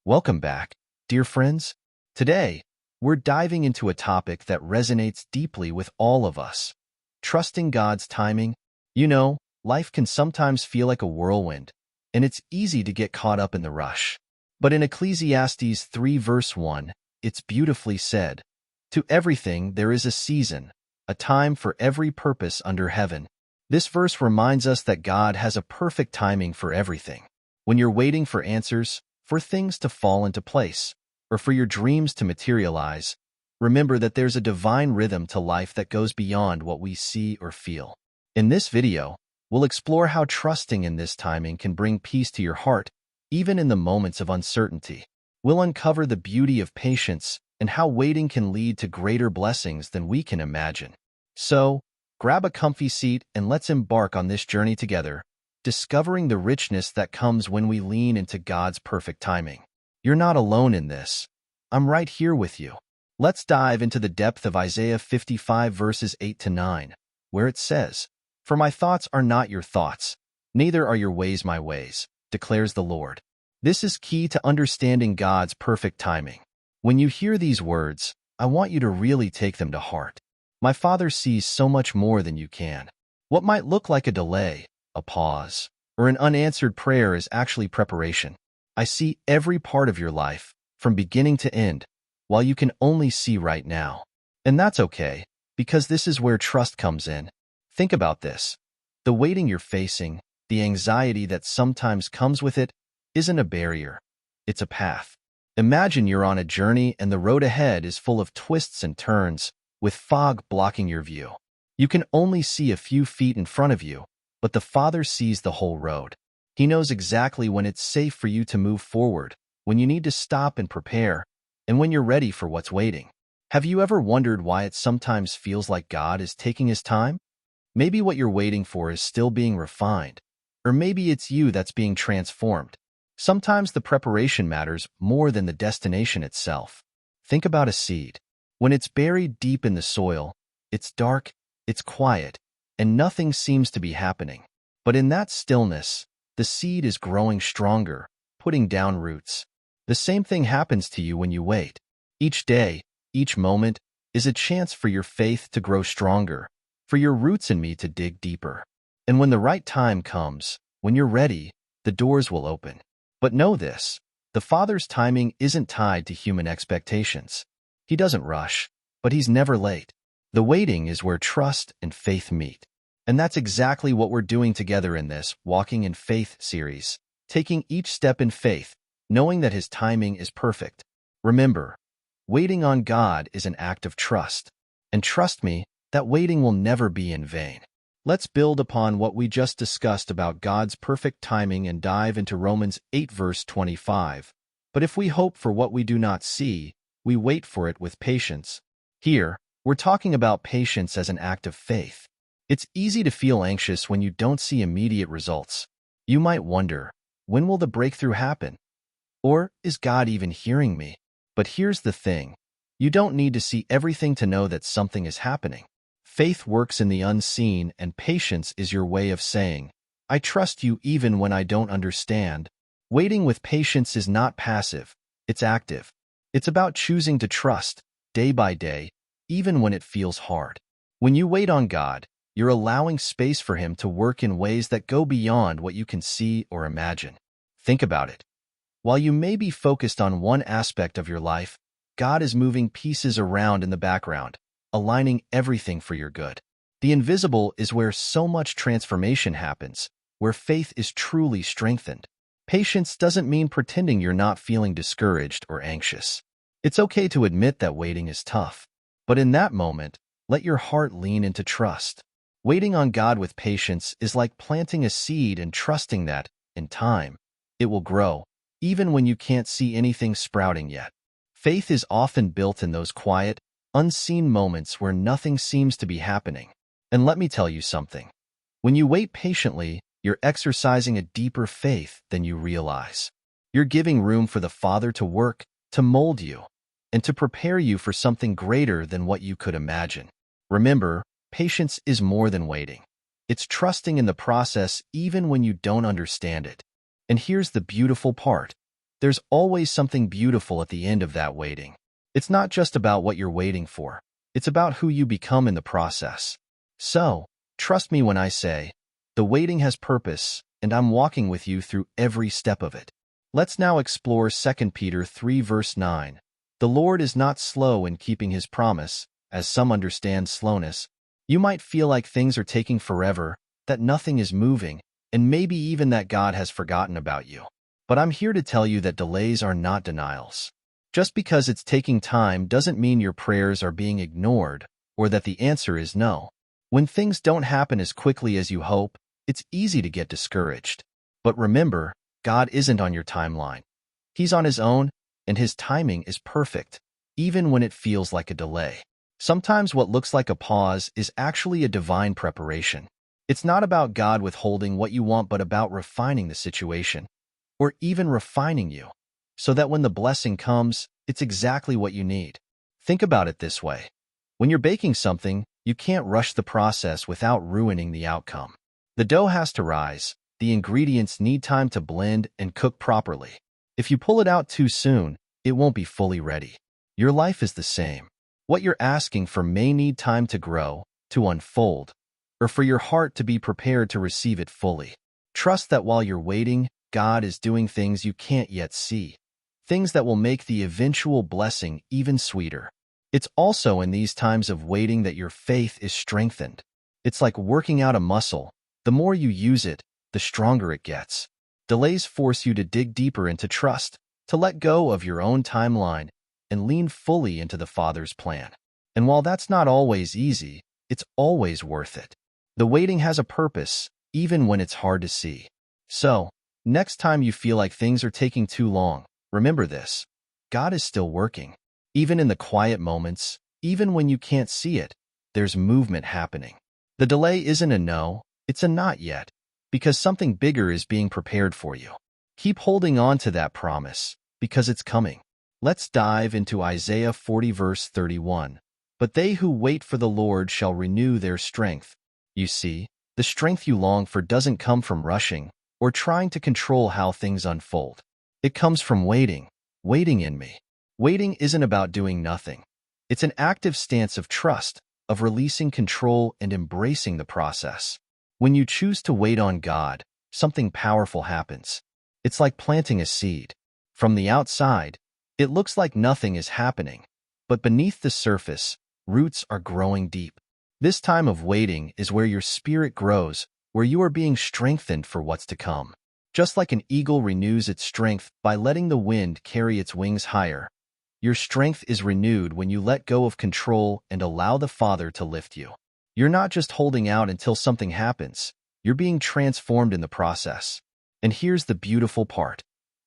Welcome back, dear friends. Today, we're diving into a topic that resonates deeply with all of us. Trusting God's timing. You know, life can sometimes feel like a whirlwind, and it's easy to get caught up in the rush. But in Ecclesiastes 3 verse 1, it's beautifully said, "To everything there is a season, a time for every purpose under heaven." This verse reminds us that God has a perfect timing for everything. When you're waiting for answers, for things to fall into place, or for your dreams to materialize, remember that there's a divine rhythm to life that goes beyond what we see or feel. In this video, we'll explore how trusting in this timing can bring peace to your heart, even in the moments of uncertainty. We'll uncover the beauty of patience and how waiting can lead to greater blessings than we can imagine. So, grab a comfy seat and let's embark on this journey together, discovering the richness that comes when we lean into God's perfect timing. You're not alone in this. I'm right here with you. Let's dive into the depth of Isaiah 55 verses 8 to 9, where it says, "For my thoughts are not your thoughts, neither are your ways my ways, declares the Lord." This is key to understanding God's perfect timing. When you hear these words, I want you to really take them to heart. My Father sees so much more than you can. What might look like a delay, a pause, or an unanswered prayer is actually preparation. I see every part of your life, from beginning to end, while you can only see right now. And that's okay, because this is where trust comes in. Think about this. The waiting you're facing, the anxiety that sometimes comes with it, isn't a barrier. It's a path. Imagine you're on a journey and the road ahead is full of twists and turns, with fog blocking your view. You can only see a few feet in front of you, but the Father sees the whole road. He knows exactly when it's safe for you to move forward, when you need to stop and prepare, and when you're ready for what's waiting. Have you ever wondered why it sometimes feels like God is taking his time? Maybe what you're waiting for is still being refined, or maybe it's you that's being transformed. Sometimes the preparation matters more than the destination itself. Think about a seed. When it's buried deep in the soil, it's dark, it's quiet, and nothing seems to be happening. But in that stillness, the seed is growing stronger, putting down roots. The same thing happens to you when you wait. Each day, each moment, is a chance for your faith to grow stronger, for your roots in me to dig deeper. And when the right time comes, when you're ready, the doors will open. But know this, the Father's timing isn't tied to human expectations. He doesn't rush, but he's never late. The waiting is where trust and faith meet. And that's exactly what we're doing together in this Walking in Faith series, taking each step in faith, knowing that his timing is perfect. Remember, waiting on God is an act of trust. And trust me, that waiting will never be in vain. Let's build upon what we just discussed about God's perfect timing and dive into Romans 8 verse 25. But if we hope for what we do not see, we wait for it with patience. Here, we're talking about patience as an act of faith. It's easy to feel anxious when you don't see immediate results. You might wonder, when will the breakthrough happen? Or, is God even hearing me? But here's the thing. You don't need to see everything to know that something is happening. Faith works in the unseen, and patience is your way of saying, I trust you even when I don't understand. Waiting with patience is not passive, it's active. It's about choosing to trust, day by day, even when it feels hard. When you wait on God, you're allowing space for him to work in ways that go beyond what you can see or imagine. Think about it. While you may be focused on one aspect of your life, God is moving pieces around in the background, aligning everything for your good. The invisible is where so much transformation happens, where faith is truly strengthened. Patience doesn't mean pretending you're not feeling discouraged or anxious. It's okay to admit that waiting is tough. But in that moment, let your heart lean into trust. Waiting on God with patience is like planting a seed and trusting that, in time, it will grow, even when you can't see anything sprouting yet. Faith is often built in those quiet, unseen moments where nothing seems to be happening. And let me tell you something. When you wait patiently, you're exercising a deeper faith than you realize. You're giving room for the Father to work, to mold you, and to prepare you for something greater than what you could imagine. Remember, patience is more than waiting. It's trusting in the process even when you don't understand it. And here's the beautiful part. there's always something beautiful at the end of that waiting. It's not just about what you're waiting for. It's about who you become in the process. So, trust me when I say, the waiting has purpose, and I'm walking with you through every step of it. Let's now explore 2 Peter 3 verse 9. The Lord is not slow in keeping his promise, as some understand slowness. You might feel like things are taking forever, that nothing is moving, and maybe even that God has forgotten about you. But I'm here to tell you that delays are not denials. Just because it's taking time doesn't mean your prayers are being ignored or that the answer is no. When things don't happen as quickly as you hope, it's easy to get discouraged. But remember, God isn't on your timeline. He's on his own, and his timing is perfect, even when it feels like a delay. Sometimes what looks like a pause is actually a divine preparation. It's not about God withholding what you want, but about refining the situation, or even refining you, so that when the blessing comes, it's exactly what you need. Think about it this way. When you're baking something, you can't rush the process without ruining the outcome. The dough has to rise. The ingredients need time to blend and cook properly. If you pull it out too soon, it won't be fully ready. Your life is the same. What you're asking for may need time to grow, to unfold, or for your heart to be prepared to receive it fully. Trust that while you're waiting, God is doing things you can't yet see, things that will make the eventual blessing even sweeter. It's also in these times of waiting that your faith is strengthened. It's like working out a muscle. The more you use it, the stronger it gets. Delays force you to dig deeper into trust, to let go of your own timeline, and lean fully into the Father's plan. And while that's not always easy, it's always worth it. The waiting has a purpose, even when it's hard to see. So, next time you feel like things are taking too long, remember this: God is still working. Even in the quiet moments, even when you can't see it, there's movement happening. The delay isn't a no, it's a not yet, because something bigger is being prepared for you. Keep holding on to that promise, because it's coming. Let's dive into Isaiah 40 verse 31. But they who wait for the Lord shall renew their strength. You see, the strength you long for doesn't come from rushing or trying to control how things unfold. It comes from waiting in me. Waiting isn't about doing nothing. It's an active stance of trust, of releasing control and embracing the process. When you choose to wait on God, something powerful happens. It's like planting a seed. From the outside, it looks like nothing is happening, but beneath the surface, roots are growing deep. This time of waiting is where your spirit grows, where you are being strengthened for what's to come. Just like an eagle renews its strength by letting the wind carry its wings higher, your strength is renewed when you let go of control and allow the Father to lift you. You're not just holding out until something happens, you're being transformed in the process. And here's the beautiful part.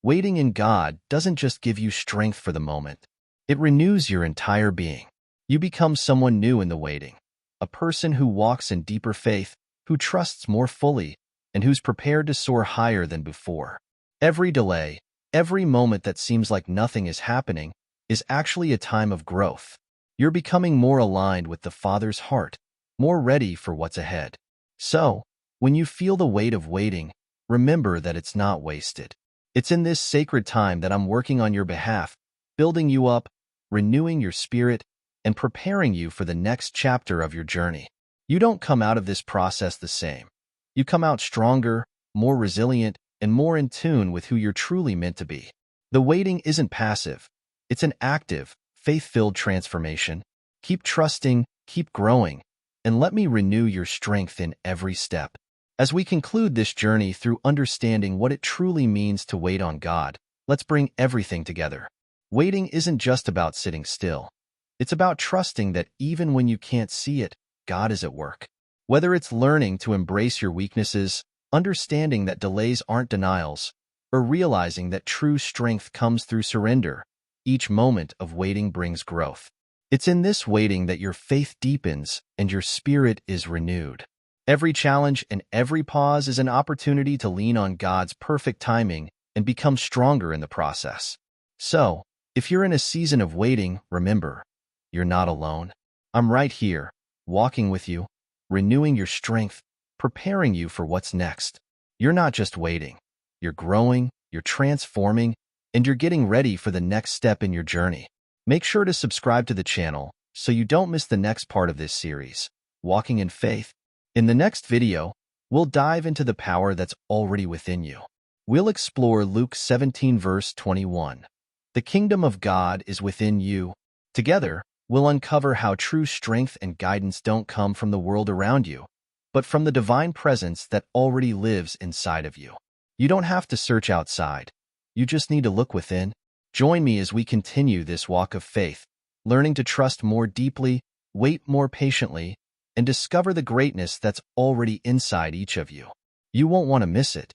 Waiting in God doesn't just give you strength for the moment. It renews your entire being. You become someone new in the waiting, a person who walks in deeper faith, who trusts more fully, and who's prepared to soar higher than before. Every delay, every moment that seems like nothing is happening, is actually a time of growth. You're becoming more aligned with the Father's heart, more ready for what's ahead. So, when you feel the weight of waiting, remember that it's not wasted. It's in this sacred time that I'm working on your behalf, building you up, renewing your spirit, and preparing you for the next chapter of your journey. You don't come out of this process the same. You come out stronger, more resilient, and more in tune with who you're truly meant to be. The waiting isn't passive. It's an active, faith-filled transformation. Keep trusting, keep growing, and let me renew your strength in every step. As we conclude this journey through understanding what it truly means to wait on God, let's bring everything together. Waiting isn't just about sitting still. It's about trusting that even when you can't see it, God is at work. Whether it's learning to embrace your weaknesses, understanding that delays aren't denials, or realizing that true strength comes through surrender, each moment of waiting brings growth. It's in this waiting that your faith deepens and your spirit is renewed. Every challenge and every pause is an opportunity to lean on God's perfect timing and become stronger in the process. So, if you're in a season of waiting, remember, you're not alone. I'm right here, walking with you, renewing your strength, preparing you for what's next. You're not just waiting. You're growing, you're transforming, and you're getting ready for the next step in your journey. Make sure to subscribe to the channel so you don't miss the next part of this series, Walking in Faith. In the next video, we'll dive into the power that's already within you. We'll explore Luke 17 verse 21. The kingdom of God is within you. Together, we'll uncover how true strength and guidance don't come from the world around you, but from the divine presence that already lives inside of you. You don't have to search outside. You just need to look within. Join me as we continue this walk of faith, learning to trust more deeply, wait more patiently, and discover the greatness that's already inside each of you. You won't want to miss it.